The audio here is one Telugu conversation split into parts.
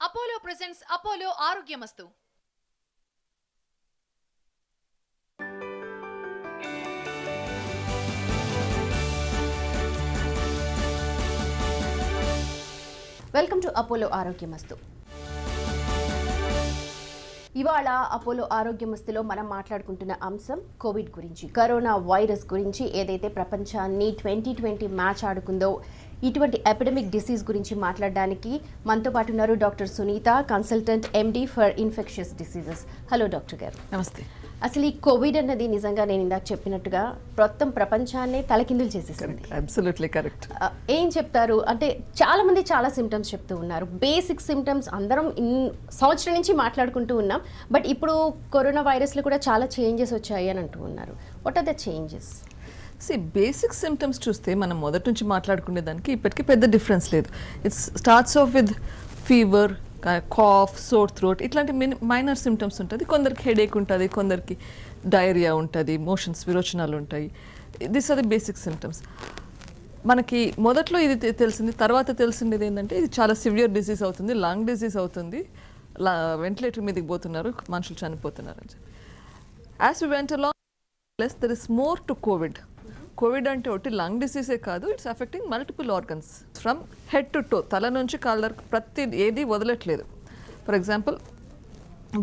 Apollo presents Apollo Arogyamastu. Welcome to Apollo Arogyamastu. ఇవాళ అపోలో ఆరోగ్యమస్తులో మనం మాట్లాడుకుంటున్న అంశం కోవిడ్ గురించి, కరోనా వైరస్ గురించి. ఏదైతే ప్రపంచాన్ని 2020 మ్యాచ్ ఆడుకుందో ఇటువంటి ఎపిడమిక్ డిసీజ్ గురించి మాట్లాడడానికి మనతో పాటు ఉన్నారు doctor Sunitha, consultant MD for infectious diseases. Hello doctor గారు. నమస్తే. అసలు ఈ కోవిడ్ అన్నది నిజంగా నేను ఇందాక చెప్పినట్టుగా మొత్తం ప్రపంచాన్ని తలకిందులు చేసేసింది. Absolutely correct. ఏం చెప్తారు అంటే చాలా మంది చాలా సిమ్టమ్స్ చెప్తూ ఉన్నారు. బేసిక్ సిమ్టమ్స్ అందరం సంవత్సరం నుంచి మాట్లాడుకుంటూ ఉన్నాం. బట్ ఇప్పుడు కరోనా వైరస్లో కూడా చాలా చేంజెస్ వచ్చాయి అని అంటూ ఉన్నారు. What are the changes? Basic symptoms చూస్తే మనం మొదటి నుంచి మాట్లాడుకునే దానికి ఇప్పటికీ పెద్ద డిఫరెన్స్ లేదు. It's starts off with fever, cough, sore throat, ఇట్లాంటి మైనర్ సిమ్టమ్స్ ఉంటుంది. కొందరికి హెడేక్ ఉంటుంది, కొందరికి డయేరియా ఉంటుంది, మోషన్స్ విరోచనాలు ఉంటాయి. This are the basic symptoms. మనకి మొదట్లో ఇది తెలిసింది, తర్వాత తెలిసింది ఏంటంటే ఇది చాలా సివియర్ డిసీజ్ అవుతుంది, లంగ్ డిసీజ్ అవుతుంది, వెంటిలేటర్ మీదకి పోతున్నారు, మనుషులు చనిపోతున్నారు అని చెప్పి. As we went along less there is more to COVID. COVID అంటే ఒకటి లంగ్ డిసీజే కాదు, it's affecting multiple organs from head to toe, తల నుంచి కాళ్ళ వరకు ప్రతి ఏది వదలట్లేదు. ఫర్ ఎగ్జాంపుల్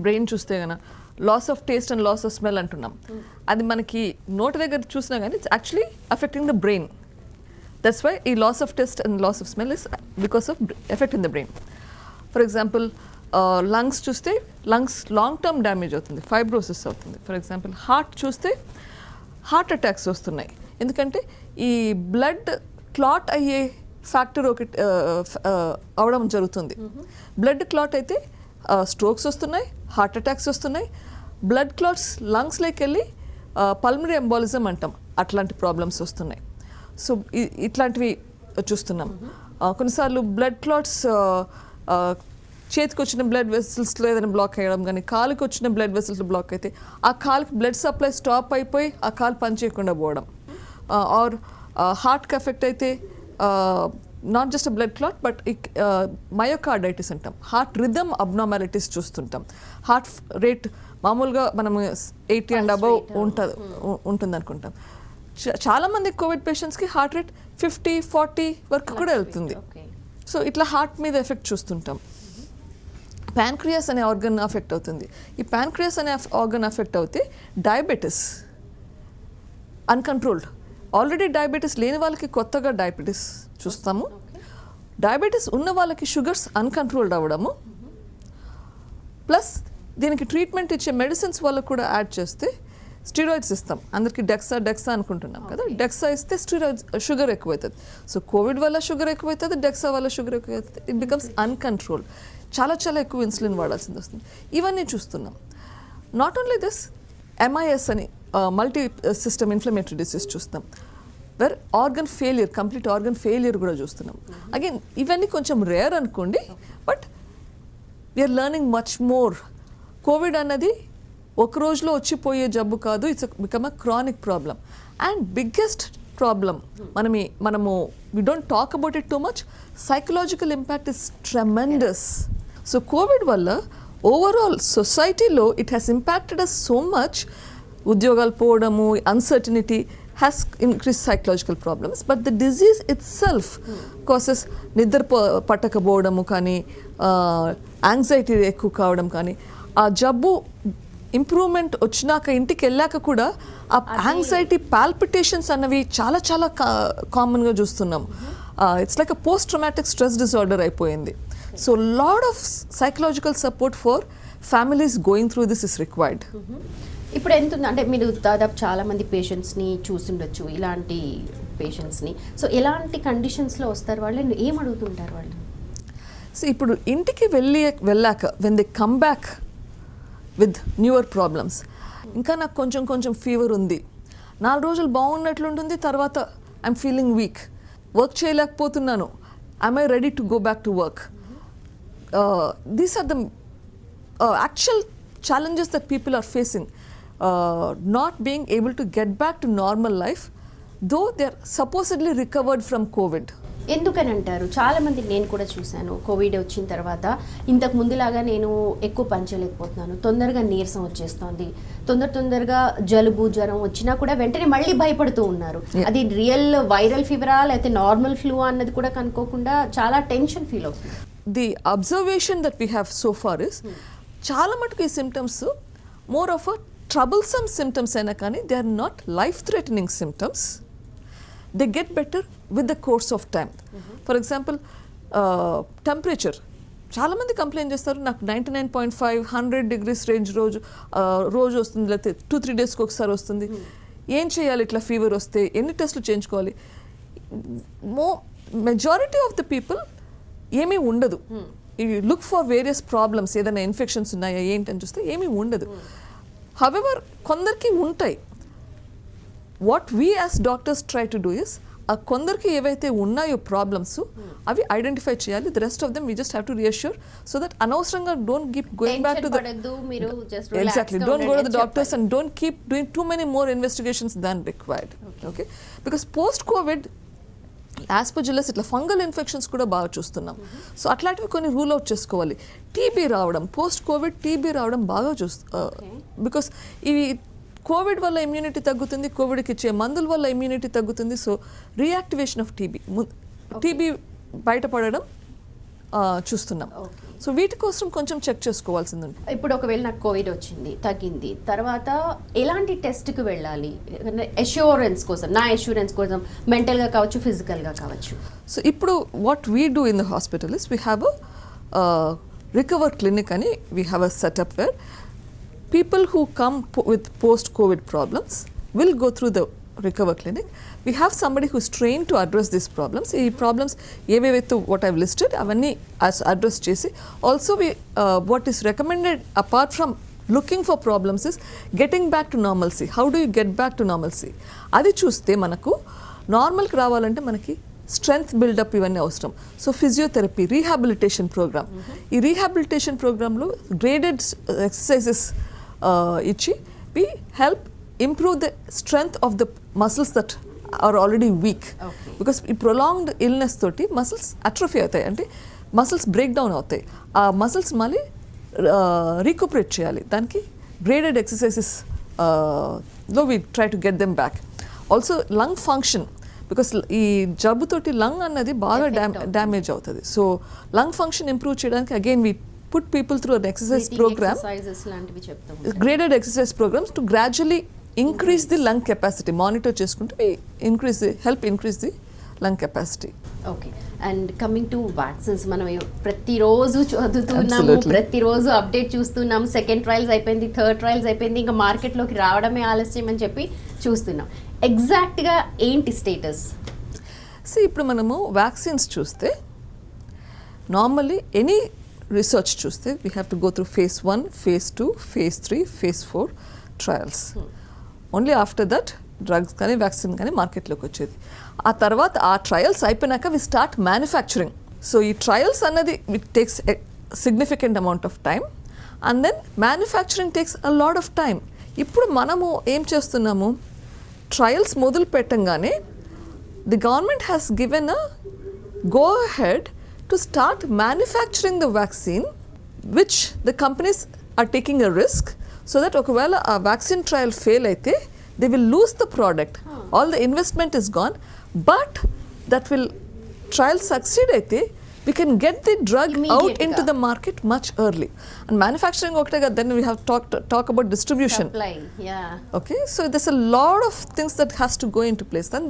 బ్రెయిన్ చూస్తే కనుక loss of taste and loss of smell అంటున్నాం. అది మనకి నోటి దగ్గర చూసినా కానీ it's actually affecting the brain. That's why ఈ loss of taste and loss of smell is because of effect in the brain. For example lungs చూస్తే లంగ్స్ లాంగ్ టర్మ్ డ్యామేజ్ అవుతుంది, ఫైబ్రోసిస్ అవుతుంది. ఫర్ ఎగ్జాంపుల్ హార్ట్ చూస్తే హార్ట్ అటాక్స్ వస్తున్నాయి. ఎందుకంటే ఈ బ్లడ్ క్లాట్ అయ్యే ఫ్యాక్టర్ ఒకటి అవడం జరుగుతుంది. బ్లడ్ క్లాట్ అయితే స్ట్రోక్స్ వస్తున్నాయి, హార్ట్ అటాక్స్ వస్తున్నాయి. బ్లడ్ క్లాట్స్ లంగ్స్లోకి వెళ్ళి పల్మనరీ ఎంబాలిజం అంటాం, అట్లాంటి ప్రాబ్లమ్స్ వస్తున్నాయి. సో ఇట్లాంటివి చూస్తున్నాం. కొన్నిసార్లు బ్లడ్ క్లాట్స్ చేతికి వచ్చిన బ్లడ్ వెసల్స్లో ఏదైనా బ్లాక్ అయ్యడం, కానీ కాలుకి వచ్చిన బ్లడ్ వెసల్స్ బ్లాక్ అయితే ఆ కాలుకి బ్లడ్ సప్లై స్టాప్ అయిపోయి ఆ కాలు పనిచేయకుండా పోవడం. ఆర్ హార్ట్కి ఎఫెక్ట్ అయితే not just blood clot but myocarditis అంటాం, హార్ట్ రిథమ్ అబ్నార్మాలిటీస్ చూస్తుంటాం. హార్ట్ రేట్ మామూలుగా మనం 80 అండ్ అబవ్ ఉంటుంది అనుకుంటాం. చాలామంది కోవిడ్ పేషెంట్స్కి హార్ట్ రేట్ 50-40 వరకు కూడా వెళ్తుంది. సో ఇట్లా హార్ట్ మీద ఎఫెక్ట్ చూస్తుంటాం. ప్యాన్క్రియాస్ అనే ఆర్గన్ అఫెక్ట్ అవుతుంది. ఈ ప్యాన్క్రియాస్ అనే ఆర్గన్ అఫెక్ట్ అవుతే డయాబెటీస్ అన్కంట్రోల్డ్, ఆల్రెడీ డయాబెటీస్ లేని వాళ్ళకి కొత్తగా డయాబెటీస్ చూస్తాము. డయాబెటీస్ ఉన్న వాళ్ళకి షుగర్స్ అన్కంట్రోల్డ్ అవ్వడము, ప్లస్ దీనికి ట్రీట్మెంట్ ఇచ్చే మెడిసిన్స్ వాళ్ళకు కూడా యాడ్ చేస్తే స్టీరాయిడ్స్ ఇస్తాం. అందరికీ డెక్సా అనుకుంటున్నాం కదా, డెక్సా ఇస్తే స్టీరాయిడ్స్ షుగర్ ఎక్కువవుతుంది. సో కోవిడ్ వల్ల షుగర్ ఎక్కువవుతుంది, డెక్సా వల్ల షుగర్ ఎక్కువవుతుంది. It becomes uncontrolled. చాలా ఎక్కువ ఇన్సులిన్ వాడాల్సింది వస్తుంది. ఇవన్నీ చూస్తున్నాం. నాట్ ఓన్లీ దిస్, ఎంఐఎస్ అని మల్టీ సిస్టమ్ ఇన్ఫ్లమేటరీ డిసీజ్ చూస్తాం, where organ failure, complete organ failure కూడా చూస్తున్నాం. అగైన్ ఇవన్నీ కొంచెం రేర్ అనుకోండి, but we're learning much more. Covid అన్నది ఒక రోజులో వచ్చిపోయే జబ్బు కాదు, it's become a chronic problem. And biggest problem మనము వి don't talk about it too much, psychological impact is tremendous. So Covid వల్ల ఓవరాల్ సొసైటీలో it has impacted us so much. ఉద్యోగాలు పోవడము, uncertainty has increase psychological problems. But the disease itself causes నిద్ర పట్టకపోవడము కానీ, యాంగ్జైటీ ఎక్కువ కావడం కానీ, ఆ జబ్బు ఇంప్రూవ్మెంట్ వచ్చినాక ఇంటికి వెళ్ళాక కూడా ఆ యాంగ్జైటీ పాల్పిటేషన్స్ అన్నవి చాలా కామన్గా చూస్తున్నాం. It's like a post traumatic stress disorder అయిపోయింది. So lot of psychological support for families going through this is required. ఇప్పుడు ఎంత ఉంది అంటే మీరు దాదాపు చాలా మంది పేషెంట్స్ని చూసిండొచ్చు, ఇలాంటి పేషెంట్స్ని. సో ఎలాంటి కండిషన్స్లో వస్తారు వాళ్ళు, ఏం అడుగుతుంటారు వాళ్ళు? సో ఇప్పుడు ఇంటికి వెళ్ళాక when they come back with newer problems, ఇంకా నాకు కొంచెం ఫీవర్ ఉంది, 4 రోజులు బాగున్నట్లుంటుంది, తర్వాత ఐఎమ్ ఫీలింగ్ వీక్, వర్క్ చేయలేకపోతున్నాను, I'm I ready to go back to work. These are the actual challenges that people are facing, not being able to get back to normal life, though they are supposedly recovered from COVID. ఎందుకని అంటారు? చాలా మంది నేను కూడా చూశాను, కోవిడ్ వచ్చిన తర్వాత ఇంతకు ముందులాగా నేను ఎక్కువ పనిచేయలేకపోతున్నాను, తొందరగా నీరసం వచ్చేస్తోంది, తొందరగా జలుబు జ్వరం వచ్చినా కూడా వెంటనే మళ్ళీ భయపడుతూ ఉన్నారు. అది రియల్ వైరల్ ఫీవరా లేకపోతే నార్మల్ ఫ్లూ అన్నది కూడా కనుక్కోకుండా చాలా టెన్షన్ ఫీల్ అవుతుంది. The observation that we have so far is చాలా మటుకు ఈ symptoms more of a troublesome symptoms అయినా కానీ they are not life threatening symptoms. They get better with the course of time. For example, temperature. చాలా మంది కంప్లైంట్ చేస్తారు, నాకు 99.5 100 degrees రేంజ్ రోజు వస్తుంది, లేకపోతే 2-3 డేస్కి ఒకసారి వస్తుంది. ఏం చేయాలి ఇట్లా ఫీవర్ వస్తే, ఎన్ని టెస్టులు చేయించుకోవాలి? మెజారిటీ ఆఫ్ ద పీపుల్ ఏమీ ఉండదు. లుక్ ఫర్ వేరియస్ ప్రాబ్లమ్స్, ఏదైనా ఇన్ఫెక్షన్స్ ఉన్నాయా ఏంటని చూస్తే ఏమీ ఉండదు. హవెవర్ కొందరికి ఉంటాయి. What we as doctors try to do is ఆ కొందరికి ఏవైతే ఉన్నాయో ప్రాబ్లమ్స్ అవి ఐడెంటిఫై చేయాలి. The rest of them we just have to reassure so that అనవసరంగా don't keep going back to the exactly don't go to the doctors and don't keep doing too many more investigations than required. Okay, because post Covid Aspergillus ఇట్లా ఫంగల్ ఇన్ఫెక్షన్స్ కూడా బాగా చూస్తున్నాం. సో అట్లాంటివి కొన్ని రూల్ అవుట్ చేసుకోవాలి. టీబీ రావడం, పోస్ట్ కోవిడ్ టీబీ రావడం బాగా బికాస్ ఇవి కోవిడ్ వల్ల ఇమ్యూనిటీ తగ్గుతుంది, కోవిడ్కి ఇచ్చే మందుల వల్ల ఇమ్యూనిటీ తగ్గుతుంది. సో రియాక్టివేషన్ ఆఫ్ టీబీ బయటపడడం చూస్తున్నాం. సో వీటి కోసం కొంచెం చెక్ చేసుకోవాల్సింది ఉంది. ఇప్పుడు ఒకవేళ నాకు కోవిడ్ వచ్చింది, తగ్గింది, తర్వాత ఎలాంటి టెస్ట్కి వెళ్ళాలి అష్యూరెన్స్ కోసం, నా అష్యూరెన్స్ కోసం, మెంటల్గా కావచ్చు ఫిజికల్గా కావచ్చు? సో ఇప్పుడు what we do in the hospital is we have a recover clinic అని we have a setup where people who come with post-COVID problems will go through the recover clinic. We have somebody who's trained to address these problems. Ee problems evevayithu what I've listed avanni as address chesi. Also we what is recommended apart from looking for problems is getting back to normalcy. How do you get back to normalcy? Adi chuste manaku normal ki ravalante manaki strength build up ivanni avasaram. So physiotherapy, rehabilitation program. Ee rehabilitation program lo graded exercises ఇచ్చి we help improve the strength of the muscles that are already weak. Because ఈ prolonged illness తోటి మసిల్స్ అట్రోఫీ అవుతాయి, అంటే మసిల్స్ బ్రేక్ డౌన్ అవుతాయి. ఆ మసిల్స్ మళ్ళీ రీకూపరేట్ చేయాలి. దానికి గ్రేడెడ్ ఎక్సర్సైజెస్ లో we try to get them back. Also lung function, because ఈ జబ్బుతోటి లంగ్ అన్నది బాగా డ్యామేజ్ అవుతుంది. సో లంగ్ ఫంక్షన్ ఇంప్రూవ్ చేయడానికి again we put people through an exercise program, graded exercise programs to gradually increase the lung capacity. Monitor cheskunte help increase the lung capacity. Okay, and coming to vaccines, మనం ప్రతిరోజు చదువుతున్నాము, ప్రతిరోజు అప్డేట్ చూస్తున్నాము. సెకండ్ ట్రయల్స్ అయిపోయింది, థర్డ్ ట్రయల్స్ అయిపోయింది, ఇంకా మార్కెట్లోకి రావడమే ఆలస్యం అని చెప్పి చూస్తున్నాం. ఎగ్జాక్ట్గా ఏంటి స్టేటస్? సో ఇప్పుడు మనము వ్యాక్సిన్స్ చూస్తే నార్మల్లీ ఎనీ రీసెర్చ్ చూస్తే we have to go through phase 1, phase 2, phase 3, phase 4 trials. Only after that drugs కానీ వ్యాక్సిన్ కానీ మార్కెట్లోకి వచ్చేది. ఆ తర్వాత ఆ ట్రయల్స్ అయిపోయినాక వి స్టార్ట్ మ్యానుఫ్యాక్చరింగ్. సో ఈ ట్రయల్స్ అన్నది it takes significant amount of time and then manufacturing takes a lot of time. ఇప్పుడు మనము ఏం చేస్తున్నాము, ట్రయల్స్ మొదలు పెట్టంగానే the government has given a go ahead to start manufacturing the vaccine, which the companies are taking a risk, so that okavela a vaccine trial fail aithe they will lose the product. All the investment is gone, but that will trial succeed aithe we can get the drug out into the market much early. And manufacturing okate ga, then we have talk about distribution, supply. Yeah, okay, so there's a lot of things that has to go into place. Then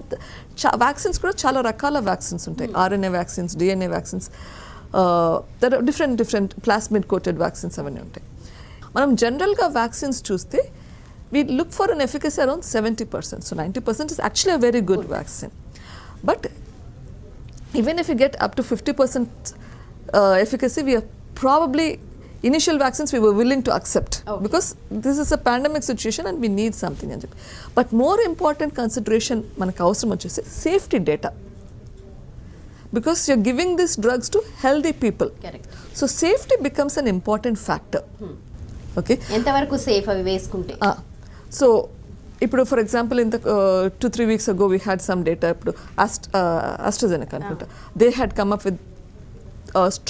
vaccines kuda chala rakala vaccines untayi. RNA vaccines, DNA vaccines, there are different plasmid coated vaccines avanni untayi. Manam general ga vaccines chuste we look for an efficacy around 70%. So 90% is actually a very good vaccine. But even if you get up to 50% efficacy, we are probably initial vaccines we were willing to accept. Because this is a pandemic situation and we need something. But more important consideration manaku avasaram vachesi safety data, because you're giving these drugs to healthy people. Correct. So safety becomes an important factor. Okay, ఎంత వరకు సేఫ్ అవి వేసుకుంటే? So ఇప్పుడు ఫర్ ఎగ్జాంపుల్ ఇంత 2-3 weeks ago we had some data ఇప్పుడు AstraZeneca అనుకుంటా they had come up with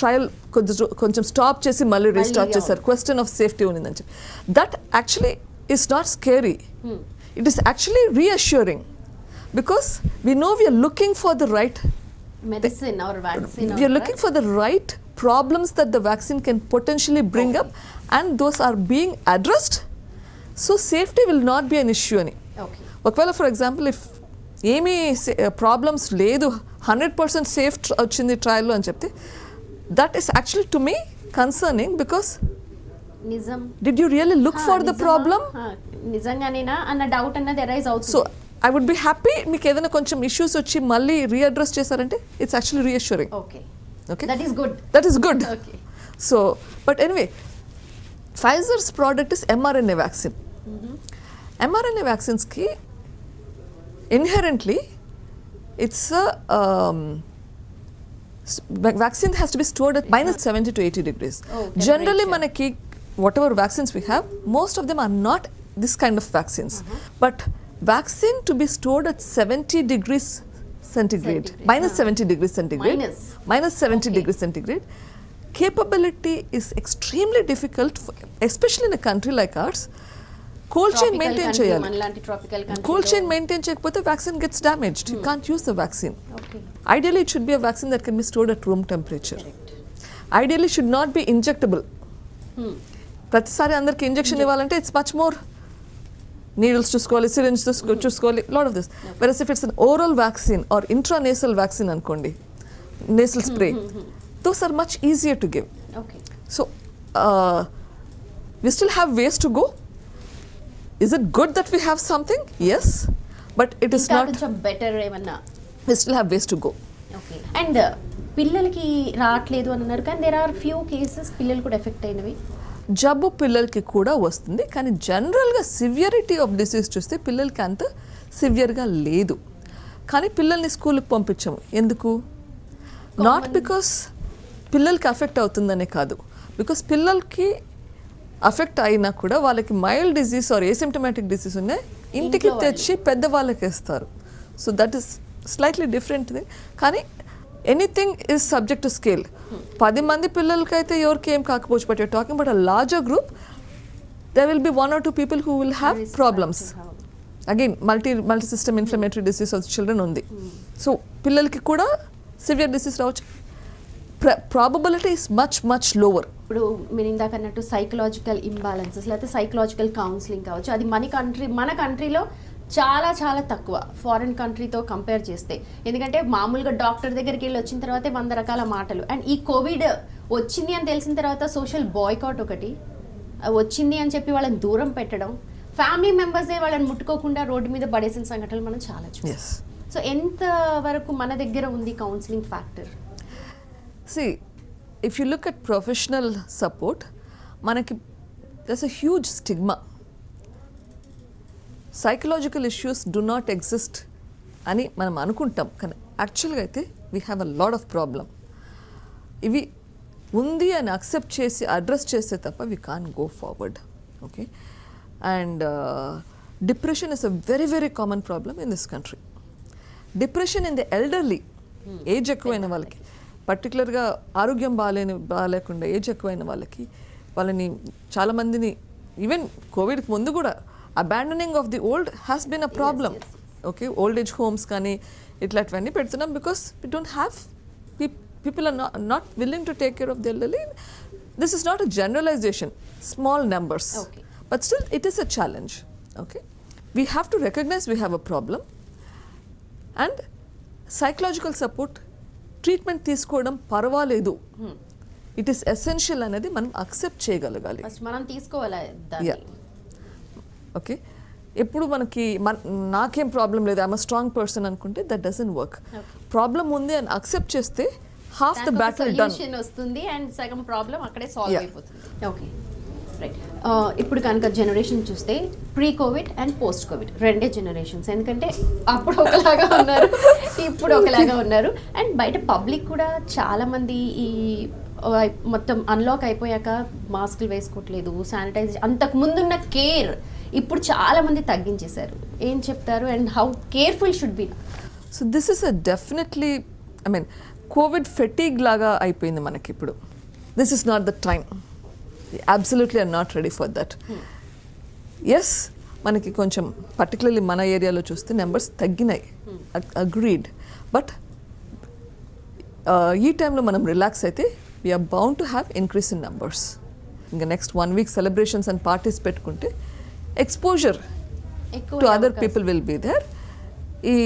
trial కొంచెం స్టాప్ చేసి మళ్ళీ రీస్టార్ట్ చేశారు క్వశ్చన్ ఆఫ్ సేఫ్టీ ఉన్నదని చెప్పి that actually is not scary it is actually reassuring because we know we're looking for the right medicine or vaccine. we are looking for the right problems that the vaccine can potentially bring up and those are being addressed, so safety will not be an issue ani. Okay. ఒకవేళ ఫర్ ఎగ్జాంపుల్ ఇఫ్ ఏమీ ప్రాబ్లమ్స్ లేదు 100% సేఫ్ వచ్చింది ట్రయల్లో అని చెప్తే that is actually to me concerning because నిజం did you really look for the problem నిజంగానేనా అన్న డౌట్ అన్నది అరైజ్ అవుతుంది. So I would be happy మీకు ఏదైనా కొంచెం ఇష్యూస్ వచ్చి మళ్ళీ రీఅడ్రస్ చేశారంటే it's actually reassuring. Okay Okay, that is good. that is good. Okay. So but anyway, Pfizer's product is mRNA vaccine. mRNA vaccines ki inherently it's a vaccine has to be stored at minus 70 to 80 degrees. Generally manaki whatever vaccines we have, most of them are not this kind of vaccines. But vaccine to be stored at 70 degrees centigrade, minus 70 degrees centigrade, minus 70 degrees centigrade, capability is extremely difficult, especially in a country like ours. Cold chain maintain cheyali. మనలాంటి tropical country. Cold chain maintain చేయకపోతే vaccine gets damaged. You can't use the vaccine. Okay. Ideally, it should be a vaccine that can be stored at room temperature. Correct. Ideally, should not be injectable. ప్రతిసారి అందరికి ఇంజెక్షన్ ఇవ్వాలంటే ఇట్స్ మచ్ మోర్ needles చూసుకోవాలి, syringe చూసుకోవాలి, lot of this. Whereas if it's an oral vaccine or intranasal vaccine అనుకోండి, nasal spray, those are much easier to give. Okay. So we still have ways to go. Is it good that we have something? Yes, but it is ఇంకా not. కొంచెం బెటర్ ఏమన్నా. We still have ways to go. Okay. And పిల్లలకి రావట్లేదు అని అన్నారు కానీ దేర్ ఆర్ ఫ్యూ కేసెస్ పిల్లలు కూడా ఎఫెక్ట్ అయినవి. జబ్బు పిల్లలకి కూడా వస్తుంది కానీ జనరల్గా సివియరిటీ ఆఫ్ డిసీజ్ చూస్తే పిల్లలకి అంత సివియర్గా లేదు. కానీ పిల్లల్ని స్కూల్కి పంపించాము ఎందుకు? నాట్ బికాస్ పిల్లలకి అఫెక్ట్ అవుతుందనే కాదు, బికాస్ పిల్లలకి అఫెక్ట్ అయినా కూడా వాళ్ళకి mild disease or asymptomatic disease ఉన్నాయి, ఇంటికి తెచ్చి పెద్దవాళ్ళకి వేస్తారు. So that is slightly different thing. కానీ anything is subject to scale. 10 మంది పిల్లలకైతే ఎవరికి ఏం కాకపోవచ్చు, but you're talking about a larger group, there will be 1 or 2 people who will have problems. Again, multi system inflammatory disease of children ఉంది. సో పిల్లలకి కూడా సివియర్ డిసీజ్ రావచ్చు. Probability is much lower. ఇప్పుడు మీరు ఇందాక అన్నట్టు సైకలాజికల్ ఇంబ్యాలెన్సెస్ లేకపోతే సైకలాజికల్ కౌన్సిలింగ్ కావచ్చు, అది మన కంట్రీలో చాలా చాలా తక్కువ ఫారిన్ కంట్రీతో కంపేర్ చేస్తే. ఎందుకంటే మామూలుగా డాక్టర్ దగ్గరికి వెళ్ళి వచ్చిన తర్వాతే 100 రకాల మాటలు. అండ్ ఈ కోవిడ్ వచ్చింది అని తెలిసిన తర్వాత సోషల్ బాయ్కాట్ ఒకటి వచ్చింది అని చెప్పి వాళ్ళని దూరం పెట్టడం, ఫ్యామిలీ మెంబర్సే వాళ్ళని ముట్టుకోకుండా రోడ్డు మీద పడేసిన సంఘటనలు మనం చాలా చూసాం. సో ఎంత వరకు మన దగ్గర ఉంది counselling factor? See, if you look at professional support, manaki there's a huge stigma. Psychological issues do not exist అని మనం అనుకుంటాం, కానీ యాక్చువల్గా అయితే we have a lot of problem. ఇవి ఉంది అని అక్సెప్ట్ చేసి అడ్రస్ చేస్తే తప్ప we can go forward. Okay, and depression is a very very common problem in this country. Depression in the elderly, age ఎక్కువైన వాళ్ళకి, పర్టికులర్గా ఆరోగ్యం బాగాలేకుండా ఏజ్ ఎక్కువైన వాళ్ళని చాలామందిని ఈవెన్ కోవిడ్కి ముందు కూడా abandoning of the old has been a problem. Okay, old age homes కానీ ఇట్లాంటివన్నీ పెడుతున్నాం because we don't have people are not willing to take care of the elderly. This is not a generalization, small numbers. Okay. But still it is a challenge. Okay, we have to recognize we have a problem and psychological support treatment తీసుకోవడం పర్వాలేదు, ఇట్ ఈస్ ఎసెన్షియల్ అనేది మనం అక్సెప్ట్ చేయగలగాలి. ఫస్ట్ మనం తీసుకోవాలి దాన్ని. ఓకే, ఎప్పుడు మనకి నాకేం ప్రాబ్లం లేదు, ఐఎమ్ అ స్ట్రాంగ్ పర్సన్ అనుకుంటే దట్ డజంట్ వర్క్. ప్రాబ్లం ఉంది అని అక్సెప్ట్ చేస్తే హాఫ్ ద బ్యాటిల్ డన్ వస్తుంది అండ్ సగం ప్రాబ్లం అక్కడే సాల్వ్ అయిపోతుంది. Okay, right. ఇప్పుడు కనుక జనరేషన్ చూస్తే pre Covid and post Covid రెండే జనరేషన్స్. ఎందుకంటే అప్పుడు ఒకలాగా ఉన్నారు, ఇప్పుడు ఒకలాగా ఉన్నారు. అండ్ బయట పబ్లిక్ కూడా చాలామంది ఈ మొత్తం అన్లాక్ అయిపోయాక మాస్కులు వేసుకోవట్లేదు, శానిటైజ్, అంతకు ముందున్న కేర్ ఇప్పుడు చాలా మంది తగ్గించేశారు. ఏం చెప్తారు and how careful should be? So this is a definitely COVID fatigue లాగా అయిపోయింది మనకి ఇప్పుడు. This is not the time. Absolutely are not ready for that. Yes, మనకి కొంచెం పర్టికులర్లీ మన ఏరియాలో చూస్తే నెంబర్స్ తగ్గినాయి, అగ్రీడ్. బట్ ఈ టైంలో మనం రిలాక్స్ అయితే we're bound to have increase in numbers. ఇంకా next 1 week celebrations and parties పెట్టుకుంటే exposure to other people will be there. ఈ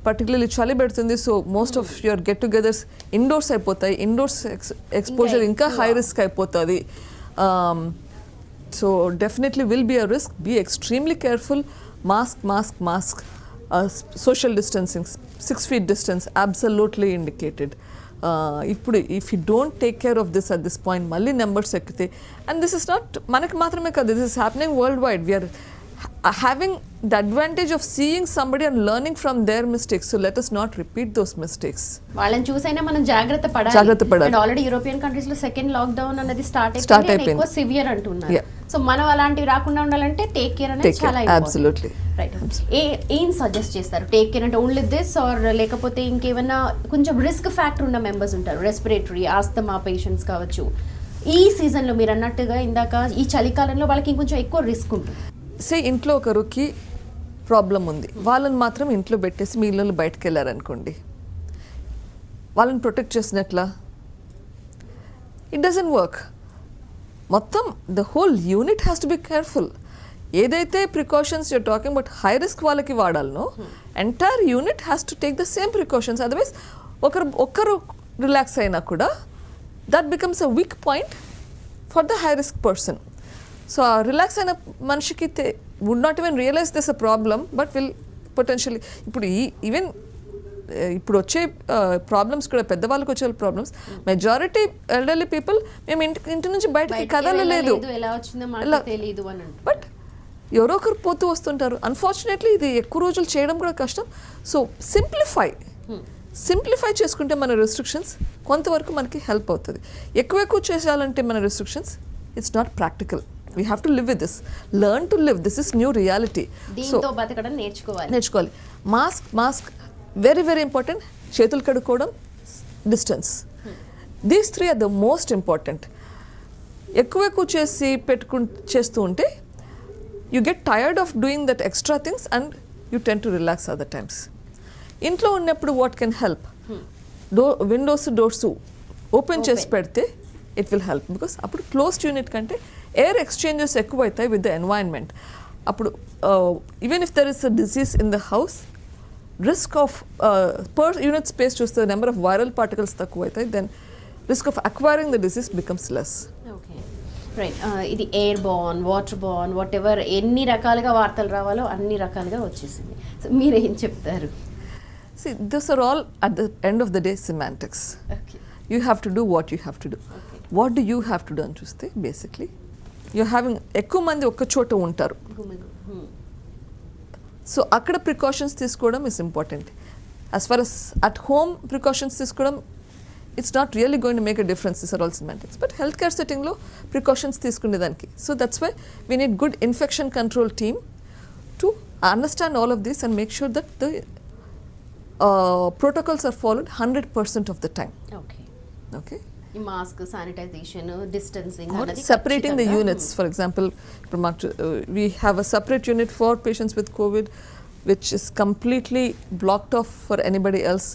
పర్టికులర్లీ చలి పెడుతుంది, so most of your get togethers indoors అయిపోతాయి. ఇండోర్స్ ఎక్స్పోజర్ ఇంకా హై రిస్క్ అయిపోతుంది. So definitely will be a risk. Be extremely careful. Mask, social distancing, 6 feet distance absolutely indicated. ఇప్పుడు if you don't take care of this at this point మళ్ళీ నెంబర్స్ ఎక్కితే, అండ్ దిస్ ఇస్ నాట్ మనకి మాత్రమే కాదు, this is happening worldwide. We're having the advantage of seeing somebody and learning from their mistakes, so let us not repeat those mistakes. వాళ్ళని చూసైనా మనం జాగ్రత్త పడాలి. అండ్ ఆల్రెడీ యూరోపియన్ కంట్రీస్ లో సెకండ్ లాక్డౌన్ అనేది స్టార్ట్ అయిపోయింది, ఎక్కువ సివియర్ అంటున్నారు. సో మనం అలాంటివి రాకుండా ఉండాలంటే టేక్ కేర్ అనేది చాలా అబ్సల్యూట్లీ రైట్. ఏం సజెస్ట్ చేస్తారు? టేక్ కేర్ అంటే ఓన్లీ దిస్ ఆర్ లేకపోతే ఇంకేమైనా కొంచెం రిస్క్ ఫ్యాక్టర్ ఉన్న మెంబర్స్ ఉంటారు, రెస్పిరేటరీ, ఆస్తమా పేషెంట్స్ కావచ్చు. ఈ సీజన్లో మీరు అన్నట్టుగా ఇందాక ఈ చలికాలంలో వాళ్ళకి ఇంకొంచెం ఎక్కువ రిస్క్ ఉంటుంది. సే ఇంట్లో ఒకరికి ప్రాబ్లం ఉంది, వాళ్ళని మాత్రం ఇంట్లో పెట్టేసి మిగిలిన బయటకు వెళ్ళారనుకోండి, వాళ్ళని ప్రొటెక్ట్ చేసినట్లా? It doesn't work. మొత్తం the whole unit has to be careful. ఏదైతే precautions you're talking but high risk వాళ్ళకి వాడాలనో, entire unit has to take the same precautions. Otherwise ఒక్కరు రిలాక్స్ అయినా కూడా that becomes a weak point for the high risk person. So ఆ రిలాక్స్ అయిన మనిషికి would not even realize this a problem, but will potentially ఇప్పుడు ఈవెన్ ఇప్పుడు వచ్చే ప్రాబ్లమ్స్ కూడా పెద్దవాళ్ళకి వచ్చే ప్రాబ్లమ్స్, మెజారిటీ ఎల్డర్లీ పీపుల్ మేము ఇంటి నుంచి బయటకి కదలలేదు, బట్ ఎవరో ఒకరు పోతూ వస్తుంటారు. అన్ఫార్చునేట్లీ ఇది ఎక్కువ రోజులు చేయడం కూడా కష్టం. సో సింప్లిఫై చేసుకుంటే మన రెస్ట్రిక్షన్స్ కొంతవరకు మనకి హెల్ప్ అవుతుంది. ఎక్కువ చేయాలంటే మన restrictions it's not practical. We have to live with this. Learn to live. This is new reality. దీంతో బతకడం నేర్చుకోవాలి. Mask very very important. చేతులు కడుక్కోవడం, distance. These 3 are the most important. ఎక్కువ చేసి చేస్తూ ఉంటే you get tired of doing that extra things and you tend to relax other times. ఇంట్లో ఉన్నప్పుడు what can help? Windows doors open చేసి పెడితే ఇట్ విల్ హెల్ప్. బికాస్ అప్పుడు క్లోజ్డ్ యూనిట్ కంటే ఎయిర్ ఎక్స్చేంజెస్ ఎక్కువ అవుతాయి విత్ ద ఎన్వైరన్మెంట్. అప్పుడు even if there is a disease in the house, risk of per unit space చూస్తే నెంబర్ ఆఫ్ వైరల్ పార్టికల్స్ తక్కువ అవుతాయి, then risk of acquiring the disease becomes less. Right. ఇది airborne, waterborne, whatever ఎన్ని రకాలుగా వార్తలు రావాలో అన్ని రకాలుగా వచ్చేసింది. సో మీరేం చెప్తారు? See, these are all at the end of the day semantics. Okay. You have to do what you have to do. Okay. What do you have to do అని చూస్తే బేసిక్లీ you're having ఎక్కువ మంది ఒక్క చోట ఉంటారు. సో అక్కడ ప్రికాషన్స్ తీసుకోవడం is important. As far as at home precautions తీసుకోవడం it's not really going to make a difference. This are all semantics. But health care సెట్టింగ్లో ప్రికాషన్స్ తీసుకునేదానికి, so that's why we need good infection control team to understand all of this and make sure that the protocols are followed 100% of the time. Okay. Mask, sanitization, distancing, separating the units. For example, we have a separate unit for patients with COVID, which is completely blocked off for anybody else.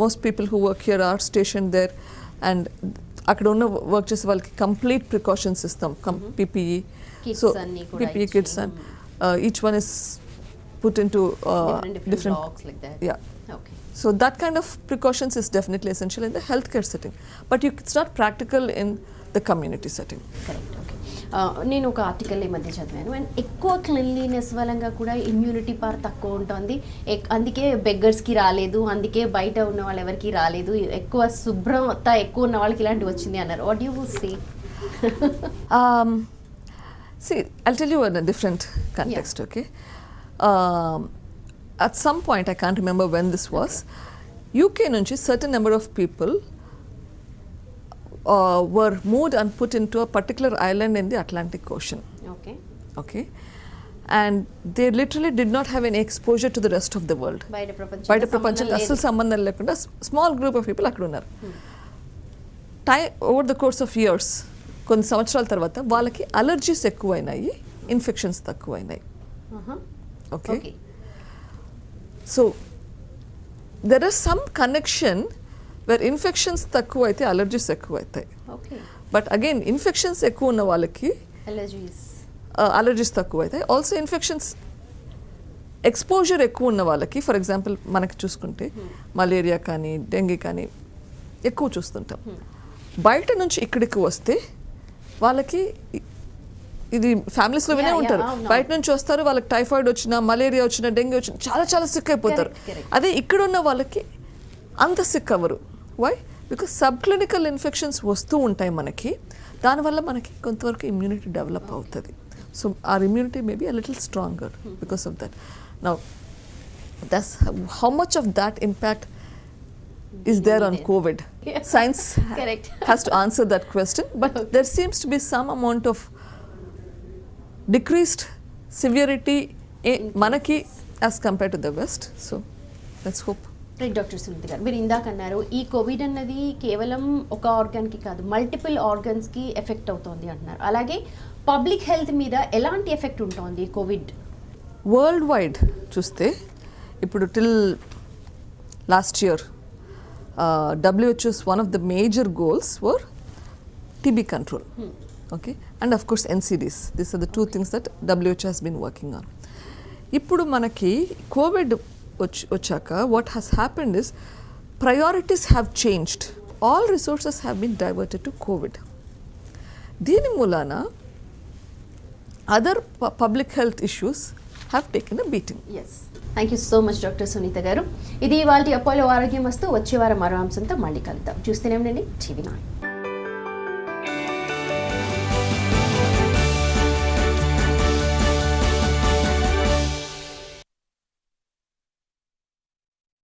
Most people who work here are stationed there, and akkada unna work chese valki complete precaution system, PPE, kits, so PPE kits, and each one is put into different box like that. Yeah. Okay. So that kind of precautions is definitely essential in the healthcare setting, but it's not practical in the community setting. Correct. Okay. నేను ఒక ఆర్టికల్ ఈ మధ్య చదివాను, అండ్ ఎక్కువ క్లీన్లీనెస్ వలంగా కూడా ఇమ్యూనిటీ పవర్ తక్కువ ఉంటుంది, అందుకే బెగ్గర్స్కి రాలేదు, అందుకే బయట ఉన్న వాళ్ళు ఎవరికి రాలేదు, ఎక్కువ శుభ్రత ఎక్కువ ఉన్న వాళ్ళకి ఇలాంటివి వచ్చింది అన్నారు. What you say? See, I'll tell you in a different context. Yeah. Okay. At some point, I can't remember when this was, UK nunchi certain number of people were moved and put into a particular island in the Atlantic Ocean. Okay Okay, and they literally did not have any exposure to the rest of the world. బయట బయట ప్రపంచం ప్రపంచంతో అసలు సంబంధం లేకుండా స్మాల్ గ్రూప్ ఆఫ్ పీపుల్ అక్కడ ఉన్నారు. Over the course of years, కొన్ని సంవత్సరాల తర్వాత వాళ్ళకి అలర్జీస్ ఎక్కువైనాయి, ఇన్ఫెక్షన్స్ తక్కువైనాయి. Okay, okay so there are some connection where infections తక్కువ అయితే అలర్జీస్ ఎక్కువ అవుతాయి. ఓకే బట్ అగైన్ ఇన్ఫెక్షన్స్ ఎక్కువ ఉన్న వాళ్ళకి అలర్జీస్ అలర్జీస్ తక్కువ అవుతాయి. ఆల్సో ఇన్ఫెక్షన్స్ ఎక్స్పోజర్ ఎక్కువ ఉన్న వాళ్ళకి, ఫర్ ఎగ్జాంపుల్ మనకి చూసుకుంటే మలేరియా కానీ డెంగీ కానీ ఎక్కువ చూస్తుంటాం. బయట నుంచి ఇక్కడికి వస్తే వాళ్ళకి ఇది ఫ్యామిలీస్లో వినే Yeah, ఉంటారు. అవును. బయట నుంచి వస్తారు, వాళ్ళకి టైఫాయిడ్ వచ్చినా, మలేరియా వచ్చినా, డెంగ్యూ వచ్చినా చాలా చాలా సిక్ అయిపోతారు. Correct. అదే ఇక్కడ ఉన్న వాళ్ళకి అంత సిక్ అవ్వరు. Why? Because subclinical infections వస్తూ ఉంటాయి మనకి, దానివల్ల మనకి కొంతవరకు ఇమ్యూనిటీ డెవలప్ అవుతుంది. So our immunity may be a little stronger because of that. Now, that's how much of that impact is there on COVID? Yeah. Science Correct. has to answer that question, but there seems to be some amount of decreased severity manaki as compared to the West. So let's hope. Right doctor Sunitha garu, మీరు ఇందాక అన్నారు ఈ కోవిడ్ అన్నది కేవలం ఒక ఆర్గాన్కి కాదు మల్టిపుల్ ఆర్గన్స్కి ఎఫెక్ట్ అవుతోంది అంటున్నారు. అలాగే పబ్లిక్ హెల్త్ మీద ఎలాంటి ఎఫెక్ట్ ఉంటుంది కోవిడ్? వరల్డ్ వైడ్ చూస్తే ఇప్పుడు till last year WHO's one of the major goals were TB control. Okay, and of course NCDs. These are the two things that WHO has been working on. ఇప్పుడు మనకి కోవిడ్ వచ్చాక what has happened is priorities have changed. All resources have been diverted to COVID. దీని మూలాన other public health issues have taken a beating. Yes, thank you so much doctor Sunitha garu. ఇది ఇవాళ అపోలో ఆరోగ్యం వస్తూ వచ్చే వారం మరో అంశంతో మళ్ళీ కలుద్దాం. చూస్తూనే ఉండండి TV9.